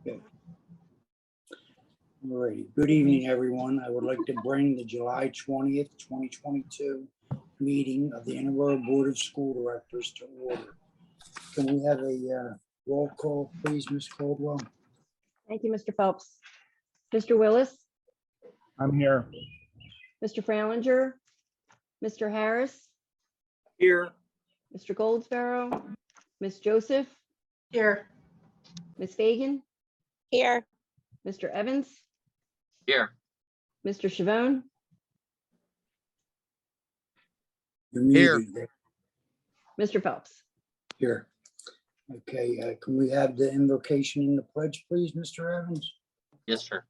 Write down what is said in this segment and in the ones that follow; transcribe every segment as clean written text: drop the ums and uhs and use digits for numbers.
Good. All righty. Good evening, everyone. I would like to bring the July 20th, 2022 meeting of the Interboro Board of School Directors to order. Can we have a roll call, please, Ms. Caldwell? Thank you, Mr. Phelps. Mr. Willis, I'm here. Mr. Fralinger, Mr. Harris, Here. Mr. Goldsboro, Ms. Joseph, Here. Ms. Fagan, Here. Mr. Evans, Here. Mr. Chavone, You're Here. muted. Mr. Phelps. Here. Okay, can we have the invocation and the pledge, please, Mr. Evans? Yes, sir.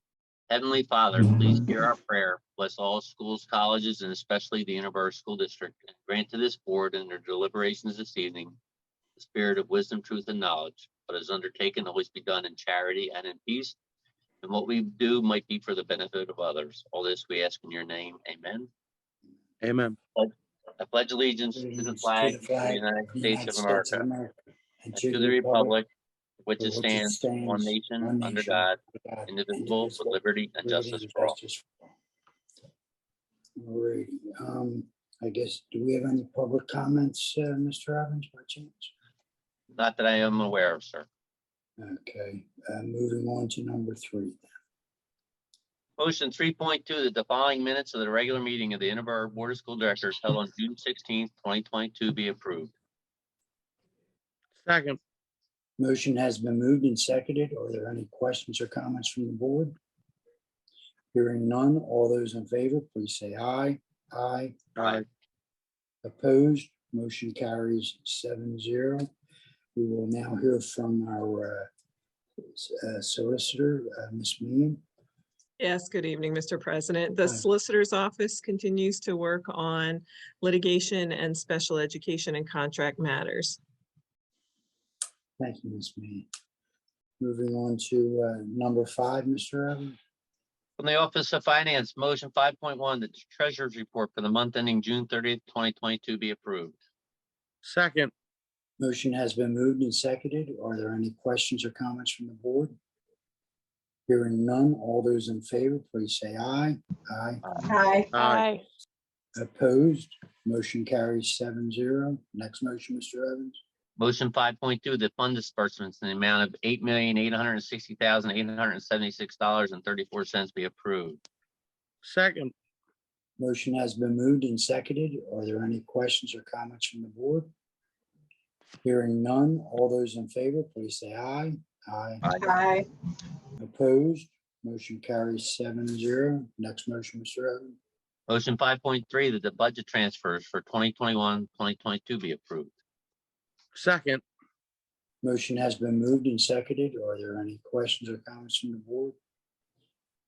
Heavenly Father, please hear our prayer. Bless all schools, colleges, and especially the Interboro School District, and grant to this board in their deliberations this evening the spirit of wisdom, truth, and knowledge. What is undertaken always be done in charity and in peace, and what we do might be for the benefit of others. All this we ask in your name. Amen. Amen. I pledge allegiance to the flag of the United States of America and to the republic which it stands, one nation, under God, indivisible, with liberty and justice for all. Alrighty, I guess, do we have any public comments, Mr. Evans, by chance? Not that I am aware of, sir. Okay, moving on to number 3. Motion 3.2, that the following minutes of the regular meeting of the Interboro Board of School Directors held on June 16th, 2022 be approved. Second. Motion has been moved and seconded. Are there any questions or comments from the board? Hearing none, all those in favor, please say aye. Aye. Aye. Opposed, motion carries 7-0. We will now hear from our solicitor, Ms. Meehan. Yes, good evening, Mr. President. The Hi. Solicitor's Office continues to work on litigation and special education and contract matters. Thank you, Ms. Meehan. Moving on to number 5, Mr. Evans. From the Office of Finance, motion 5.1, that the Treasurer's Report for the month ending June 30th, 2022 be approved. Second. Motion has been moved and seconded. Are there any questions or comments from the board? Hearing none, all those in favor, please say aye. Aye. Aye. Aye. Opposed? Opposed, motion carries 7-0. Next motion, Mr. Evans. Motion 5.2, that fund disbursements in the amount of $8,860,876.34 be approved. Second. Motion has been moved and seconded. Are there any questions or comments from the board? Hearing none, all those in favor, please say aye. Aye. Aye. Opposed, motion carries 7-0. Next motion, Mr. Evans. Motion 5.3, that the budget transfers for 2021-2022 be approved. Second. Motion has been moved and seconded. Are there any questions or comments from the board?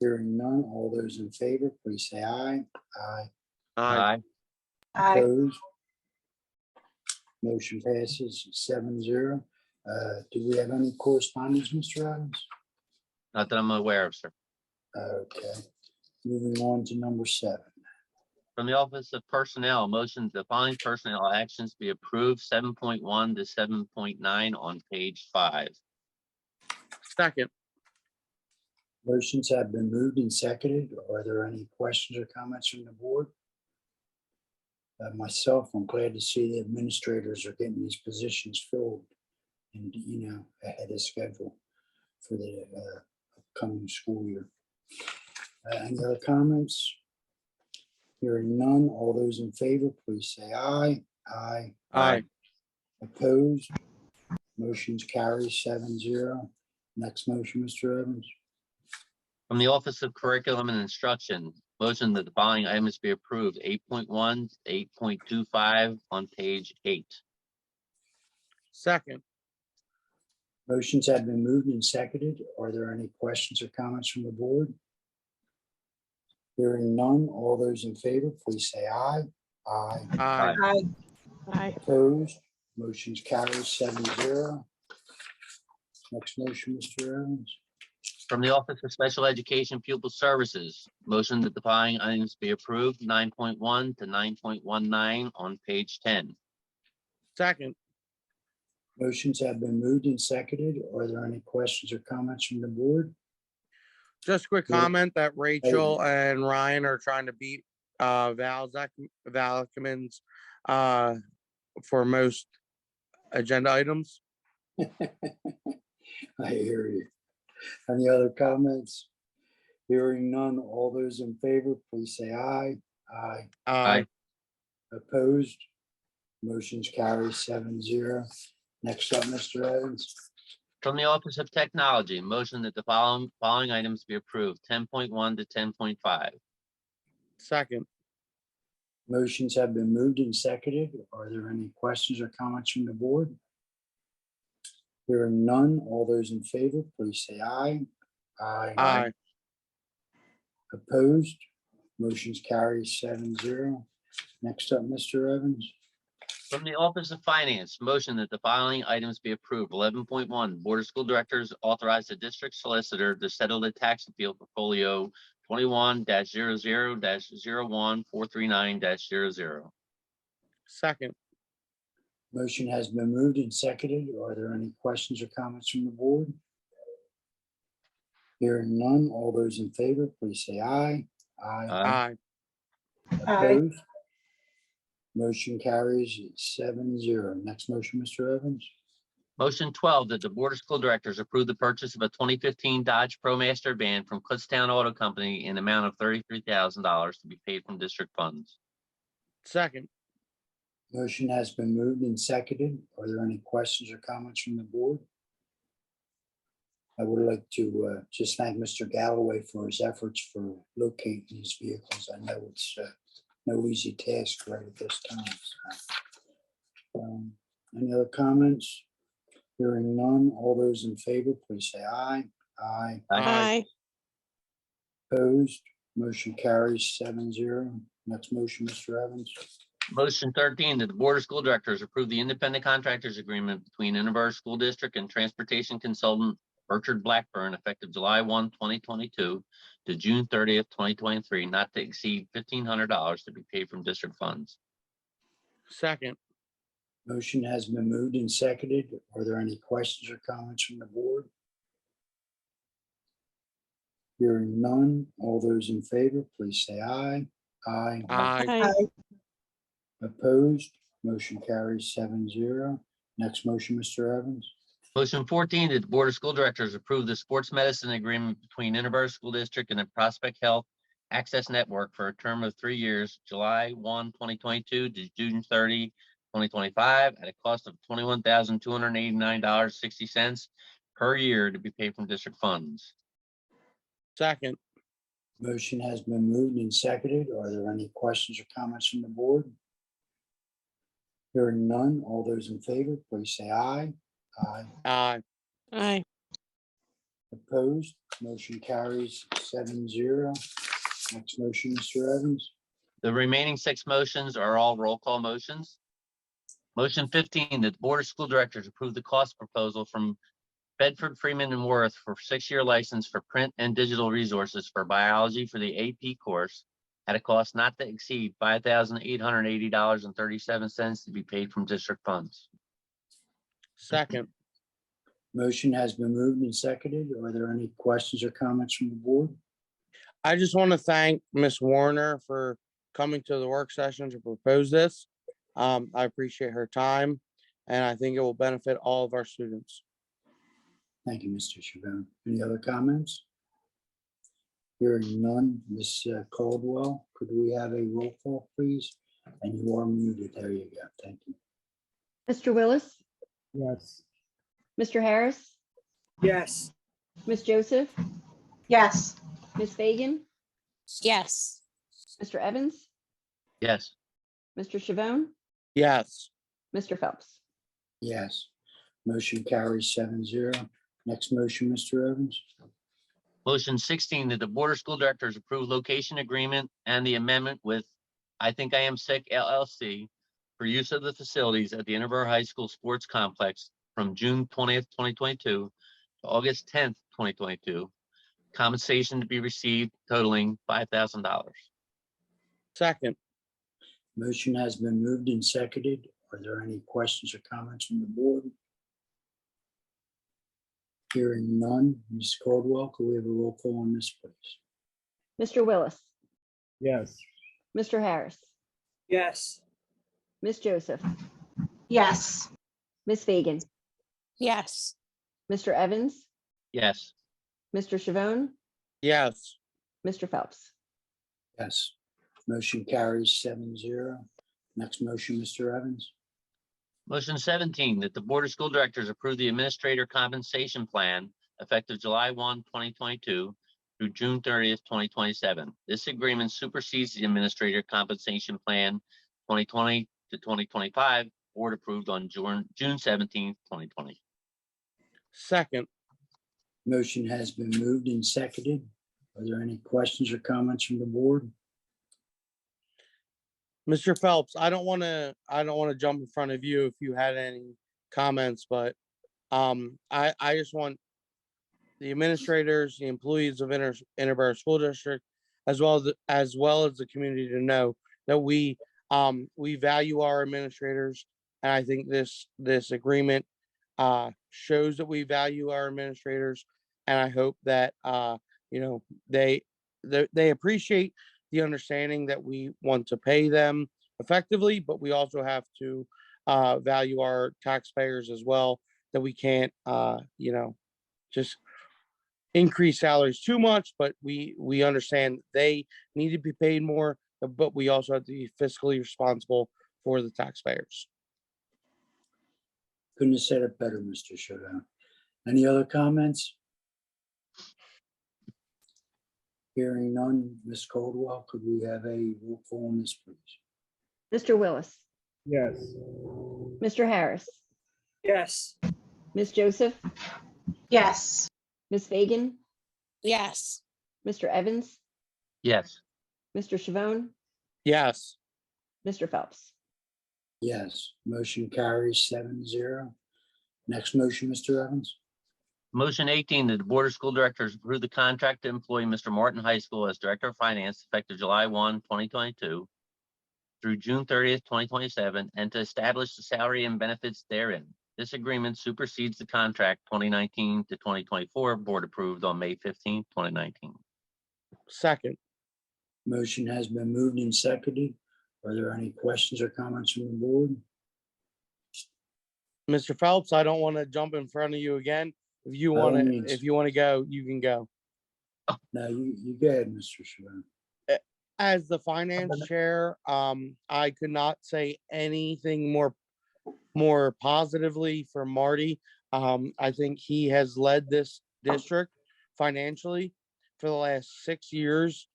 Hearing none, all those in favor, please say aye. Aye. Aye. Opposed? Motion passes 7-0. Do we have any correspondence, Mr. Evans? Not that I'm aware of, sir. Okay, moving on to number 7. From the Office of Personnel, motion the following personnel actions be approved, 7.1 to 7.9 on page 5. Second. Motions have been moved and seconded. Are there any questions or comments from the board? Myself, I'm glad to see the administrators are getting these positions filled and, ahead of schedule for the upcoming school year. Any other comments? Hearing none, all those in favor, please say aye. Aye. Aye. Opposed? Motion's carry 7-0. Next motion, Mr. Evans. From the Office of Curriculum and Instruction, motion that the following items be approved, 8.1 to 8.25 on page 8. Second. Motions have been moved and seconded. Are there any questions or comments from the board? Hearing none, all those in favor, please say aye. Aye. Aye. Aye. Opposed? Motion's carried 7-0. Next motion, Mr. Evans. From the Office of Special Education Pupil Services, motion that the following items be approved, 9.1 to 9.19 on page 10. Second. Motions have been moved and seconded. Are there any questions or comments from the board? Just a quick Yeah. comment that Rachel and Ryan are trying to beat Val Ackerman's for most agenda items. I hear you. Any other comments? Hearing none, all those in favor, please say aye. Aye. Aye. Opposed? Motion's carry 7-0. Next up, Mr. Evans. From the Office of Technology, motion that the following items be approved, 10.1 to 10.5. Second. Motions have been moved and seconded. Are there any questions or comments from the board? Hearing none, all those in favor, please say aye. Aye. Aye. Opposed? Motion's carry 7-0. Next up, Mr. Evans. From the Office of Finance, motion that the following items be approved. 11.1, Board of School Directors authorize the district solicitor to settle the tax appeal portfolio 21-00-01439-00. Second. Motion has been moved and seconded. Are there any questions or comments from the board? Hearing none, all those in favor, please say aye. Aye. Aye. Opposed? Motion carries 7-0. Next motion, Mr. Evans. Motion 12, that the Board of School Directors approve the purchase of a 2015 Dodge ProMaster van from Kutztown Auto Company in the amount of $33,000 to be paid from district funds. Second. Motion has been moved and seconded. Are there any questions or comments from the board? I would like to just thank Mr. Galloway for his efforts for locating these vehicles. I know it's no easy task right at this time. So, any other comments? Hearing none, all those in favor, please say aye. Aye. Aye. Opposed? Motion carries 7-0. Next motion, Mr. Evans. Motion 13, that the Board of School Directors approve the independent contractors agreement between Interboro School District and transportation consultant Richard Blackburn effective July 1, 2022 to June 30th, 2023, not to exceed $1,500 to be paid from district funds. Second. Motion has been moved and seconded. Are there any questions or comments from the board? Hearing none, all those in favor, please say aye. Aye. Aye. Opposed? Motion carries 7-0. Next motion, Mr. Evans. Motion 14, that the Board of School Directors approve the sports medicine agreement between Interboro School District and the Prospect Health Access Network for a term of 3 years, July 1, 2022 to June 30, 2025, at a cost of $21,289.60 per year to be paid from district funds. Second. Motion has been moved and seconded. Are there any questions or comments from the board? Hearing none, all those in favor, please say aye. Aye. Aye. Aye. Opposed? Motion carries 7-0. Next motion, Mr. Evans. The remaining 6 motions are all roll call motions. Motion 15, that the Board of School Directors approve the cost proposal from Bedford, Freeman, and Worth for 6-year license for print and digital resources for biology for the AP course at a cost not to exceed $5,880.37 to be paid from district funds. Second. Motion has been moved and seconded. Are there any questions or comments from the board? I just want to thank Miss Warner for coming to the work session to propose this. I appreciate her time, and I think it will benefit all of our students. Thank you, Mr. Chavon. Any other comments? Hearing none, Ms. Caldwell, could we have a roll call, please? And you are muted. There you go. Thank you. Mr. Willis, Yes. Mr. Harris, Yes. Miss Joseph, Yes. Miss Fagan, Yes. Mr. Evans, Yes. Mr. Chavon, Yes. Mr. Phelps. Yes. Motion carries 7-0. Next motion, Mr. Evans. Motion 16, that the Board of School Directors approve location agreement and the amendment with I Think I Am Sick LLC for use of the facilities at the Interboro High School Sports Complex from June 20th, 2022 to August 10th, 2022. Compensation to be received totaling $5,000. Second. Motion has been moved and seconded. Are there any questions or comments from the board? Hearing none, Ms. Caldwell, could we have a roll call on this, please? Mr. Willis, Yes. Mr. Harris, Yes. Miss Joseph, Yes. Miss Fagan, Yes. Mr. Evans, Yes. Mr. Chavone, yes, Mr. Phelps. Yes. Motion carries 7-0. Next motion, Mr. Evans. Motion 17, that the Board of School Directors approve the Administrator Compensation Plan effective July 1, 2022 through June 30th, 2027. This agreement supersedes the Administrator Compensation Plan 2020 to 2025, Board approved on June 17th, 2020. second, Motion has been moved and seconded. Are there any questions or comments from the board? Mr. Phelps, I don't want to jump in front of you if you had any comments, but I just want the administrators, the employees of Interboro School District, as well as the community to know that we value our administrators, and I think this agreement shows that we value our administrators, and I hope that you know they appreciate the understanding that we want to pay them effectively, but we also have to value our taxpayers as well, that we can't just increase salaries too much, but we understand they need to be paid more, but we also have to be fiscally responsible for the taxpayers. Couldn't have said it better, Mr. Chavone. Any other comments? Hearing none, Ms. Caldwell, could we have a roll call on this, please? Mr. Willis, Yes. Mr. Harris, Yes. Miss Joseph, Yes. Miss Fagan, Yes. Mr. Evans, Yes. Mr. Chavone, Yes, Mr. Phelps. Yes, motion carries 7-0. Next motion, Mr. Evans. Motion 18, that the Board of School Directors approve the contract to employ Mr. Martin High School as Director of Finance effective July 1, 2022 through June 30th, 2027, and to establish the salary and benefits therein. This agreement supersedes the contract 2019 to 2024, Board approved on May 15th, 2019. second, Motion has been moved and seconded. Are there any questions or comments from the board? Mr. Phelps, I don't want to jump in front of you again. If you By all want to, means. if you want to go, you can go. No, you go ahead, Mr. Chavone. As the finance chair, I could not say anything more positively for Marty. I think he has led this district financially for the last 6 years.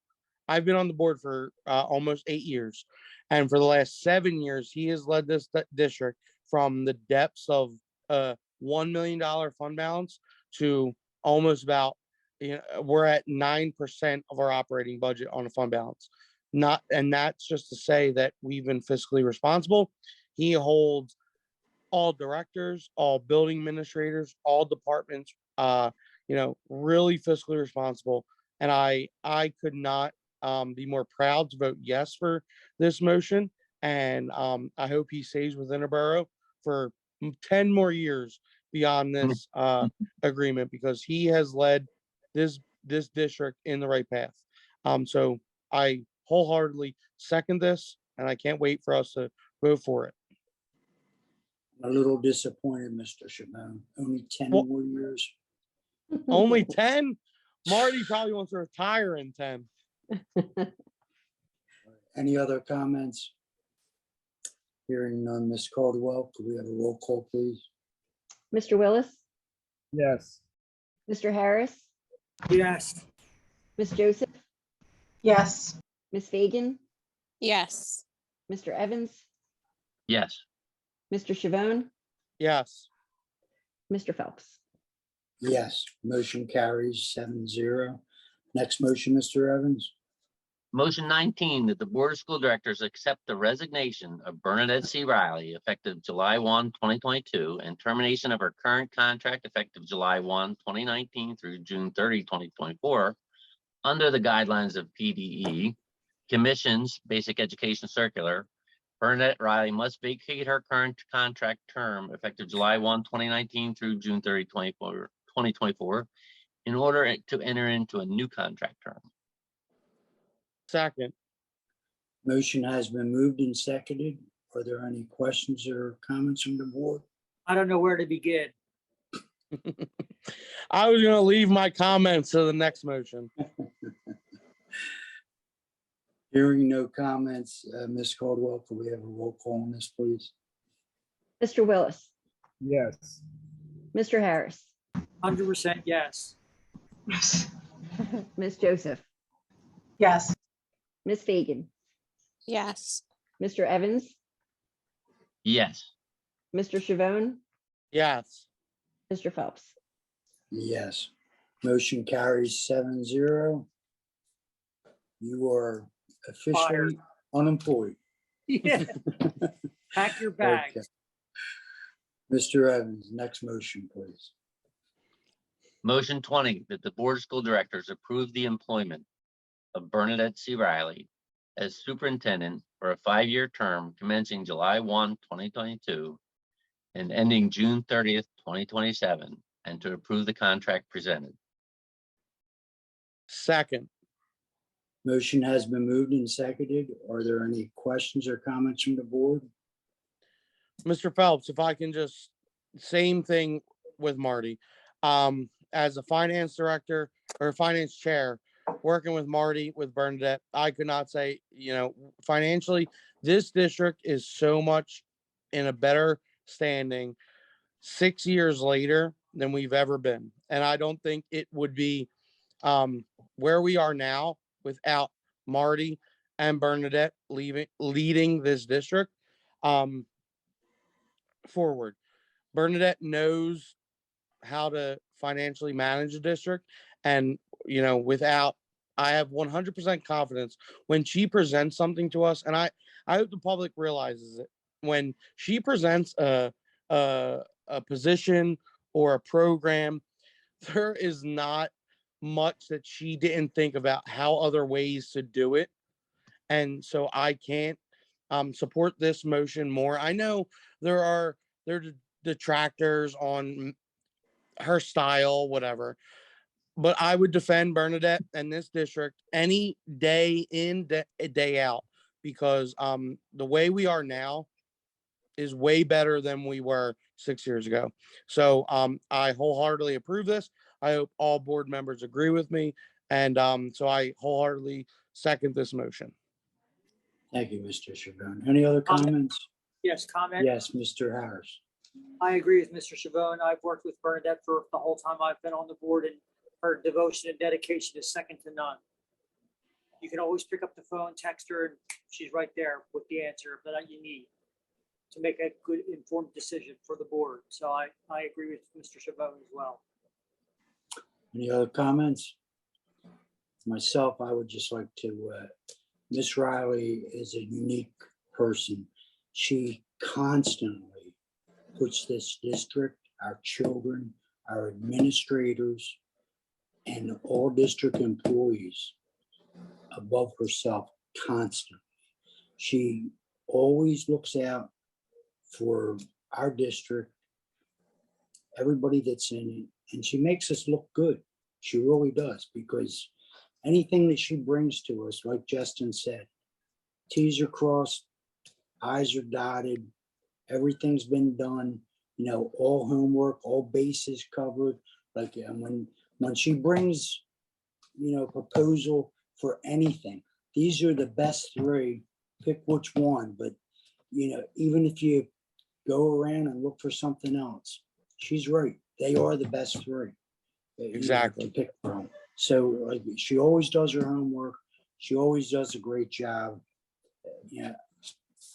I've been on the board for almost 8 years, and for the last 7 years, he has led this district from the depths of $1 million fund balance to almost about, we're at 9% of our operating budget on a fund balance. And that's just to say that we've been fiscally responsible. He holds all directors, all building administrators, all departments, really fiscally responsible. And I could not be more proud to vote yes for this motion. And I hope he stays with Interboro for 10 more years beyond this agreement, because he has led this district in the right path. So I wholeheartedly second this, and I can't wait for us to vote for it. A little disappointed, Mr. Chavone. Only 10 Well- more years. Only 10? Marty probably wants to retire in 10. Any other comments? Hearing none, Ms. Caldwell, could we have a roll call, please? Mr. Willis, Yes. Mr. Harris, Yes. Miss Joseph, Yes. Miss Fagan, Yes. Mr. Evans, Yes. Mr. Chavone, Yes, Mr. Phelps. Yes, motion carries 7-0. Next motion, Mr. Evans. Motion 19, that the Board of School Directors accept the resignation of Bernadette C. Riley effective July 1, 2022, and termination of her current contract effective July 1, 2019 through June 30, 2024, under the guidelines of PDE, Commission's Basic Education Circular. Bernadette Riley must vacate her current contract term effective July 1, 2019 through June 30, 2024 in order to enter into a new contract term. Second. Motion has been moved and seconded. Are there any questions or comments from the board? I don't know where to begin. I was gonna leave my comments to the next motion. Hearing no comments, Ms. Caldwell, could we have a roll call on this, please? Mr. Willis, Yes. Mr. Harris, 100% yes. Ms. Joseph, Yes. Ms. Fagan, Yes. Mr. Evans, Yes. Mr. Chavone, Yes. Mr. Phelps. Yes. Motion carries 7-0. You are officially unemployed. Yeah. Pack your bags. Okay. Mr. Evans, next motion, please. Motion 20, that the Board of School Directors approve the employment of Bernadette C. Riley as superintendent for a 5-year term commencing July 1, 2022 and ending June 30th, 2027, and to approve the contract presented. Second. Motion has been moved and seconded. Are there any questions or comments from the board? Mr. Phelps, if I can just, same thing with Marty. As a finance director or finance chair, working with Marty, with Bernadette, I could not say, financially, this district is so much in a better standing 6 years later than we've ever been. And I don't think it would be where we are now without Marty and Bernadette leading this district forward. Bernadette knows how to financially manage a district, and I have 100% confidence when she presents something to us, and I hope the public realizes it. When she presents a position or a program, there is not much that she didn't think about how other ways to do it. And so I can't support this motion more. I know there are detractors on her style, whatever, but I would defend Bernadette and this district any day in, day out, because the way we are now is way better than we were 6 years ago. So I wholeheartedly approve this. I hope all board members agree with me. And so I wholeheartedly second this motion. Thank you, Mr. Chavone. Any other comments? Yes, comment. Yes, Mr. Harris. I agree with Mr. Chavone. I've worked with Bernadette for the whole time I've been on the board, and her devotion and dedication is second to none. You can always pick up the phone, text her, and she's right there with the answer that you need to make a good informed decision for the board. So I agree with Mr. Chavone as well. Any other comments? Myself, I would just like to, Miss Riley is a unique person. She constantly puts this district, our children, our administrators, and all district employees above herself constantly. She always looks out for our district, everybody that's in it, and she makes us look good. She really does, because anything that she brings to us, like Justin said, T's are crossed, I's are dotted, everything's been done, all homework, all bases covered. Like when she brings, proposal for anything, these are the best three, pick which one. But, even if you go around and look for something else, she's right. They are the best three. Exactly. To pick from. So like she always does her homework. She always does a great job.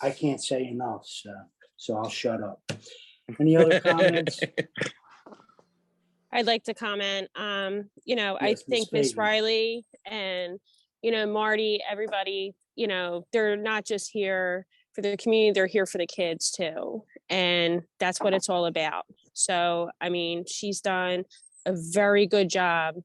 I can't say enough, so I'll shut up. Any other comments? I'd like to comment. I Yes, Ms. think Miss Fagan. Riley and, Marty, everybody, they're not just here for the community, they're here for the kids too. And that's what it's all about. So, she's done a very good job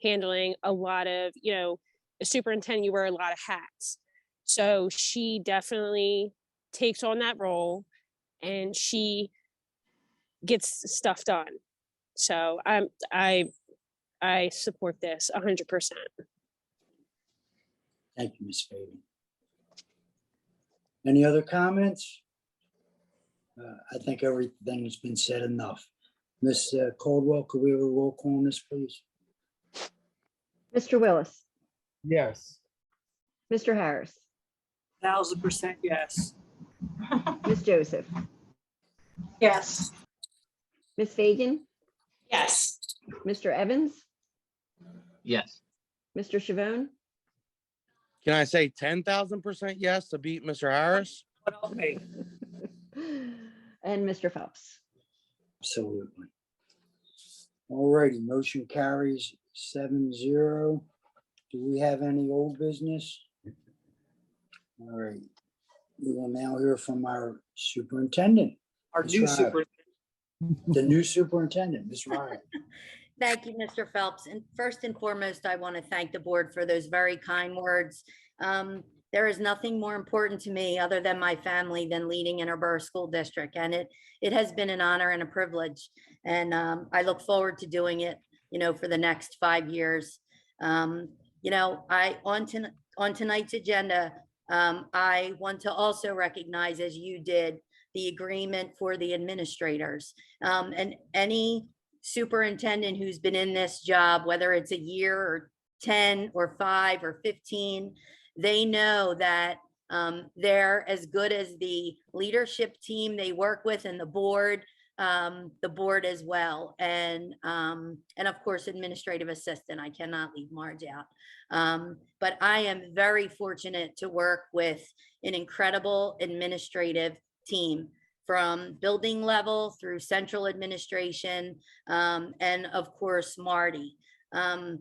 handling a lot of, a superintendent, you wear a lot of hats. So she definitely takes on that role and she gets stuff done. So I support this 100%. Thank you, Ms. Fagan. Any other comments? I think everything's been said enough. Ms. Caldwell, could we have a roll call on this, please? Mr. Willis, Yes. Mr. Harris, 1000% yes. Ms. Joseph, Yes. Ms. Fagan, Yes. Mr. Evans, Yes. Mr. Chavone, Can I say 10,000% yes to beat Mr. Harris? What else, me? and Mr. Phelps. Absolutely. All righty, motion carries 7-0. Do we have any old business? All right. We will now hear from our superintendent, Our Ms. new Riley. super, the new superintendent, Ms. Ryan. Thank you, Mr. Phelps. And first and foremost, I want to thank the board for those very kind words. There is nothing more important to me other than my family than leading Interboro School District. And it has been an honor and a privilege. And I look forward to doing it, for the next 5 years. On tonight's agenda, I want to also recognize, as you did, the agreement for the administrators. And any superintendent who's been in this job, whether it's a year or 10 or 5 or 15, they know that they're as good as the leadership team they work with and the board as well. And of course, administrative assistant, I cannot leave Marge out. But I am very fortunate to work with an incredible administrative team from building level through central administration, and of course, Marty. The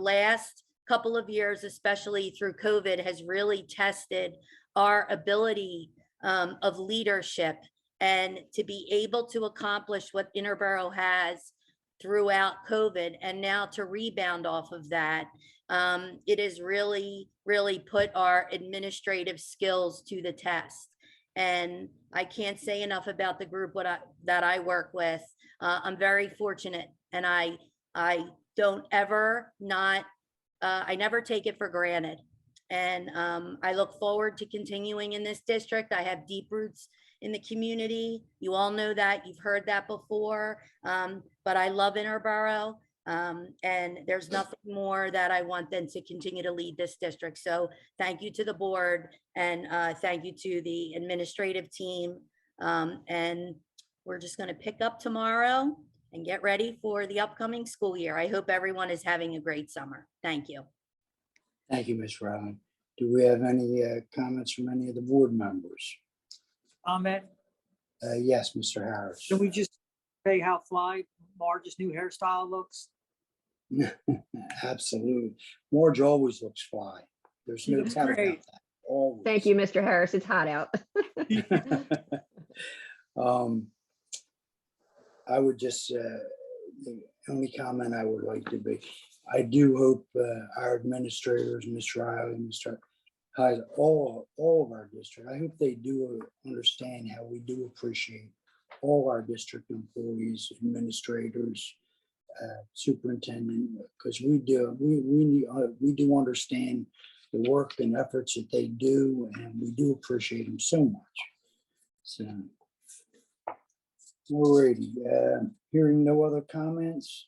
last couple of years, especially through COVID, has really tested our ability of leadership and to be able to accomplish what Interboro has throughout COVID and now to rebound off of that. It has really, really put our administrative skills to the test. And I can't say enough about the group that I work with. I'm very fortunate, and I don't ever I never take it for granted. And I look forward to continuing in this district. I have deep roots in the community. You all know that. You've heard that before. But I love Interboro. And there's nothing more that I want than to continue to lead this district. So thank you to the board, and thank you to the administrative team. And we're just going to pick up tomorrow and get ready for the upcoming school year. I hope everyone is having a great summer. Thank you. Thank you, Ms. Ryan. Do we have any comments from any of the board members? comment? Yes, Mr. Harris. Can we just say how fly Marge's new hairstyle looks? Absolutely. Marge always looks fly. There's She no looks telling about great. that. Always. Thank you, Mr. Harris. It's hot out. I would just, the only comment I would like to be, I do hope our administrators, Ms. Riley, Mr. Hyde, all of our district, I hope they do understand how we do appreciate all our district employees, administrators, superintendent, because we do understand the work and efforts that they do, and we do appreciate them so much. So, alrighty, hearing no other comments,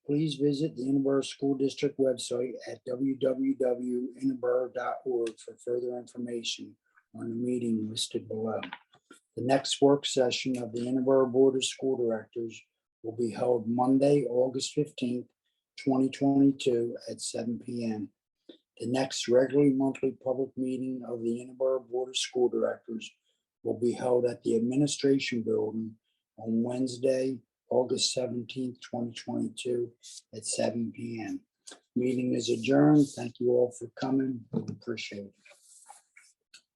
please visit the Interboro School District website at www.interboro.org for further information on the meeting listed below. The next work session of the Interboro Board of School Directors will be held Monday, August 15th, 2022 at 7 p.m. The next regularly monthly public meeting of the Interboro Board of School Directors will be held at the Administration Building on Wednesday, August 17th, 2022 at 7 p.m. Meeting is adjourned. Thank you all for coming. We appreciate it.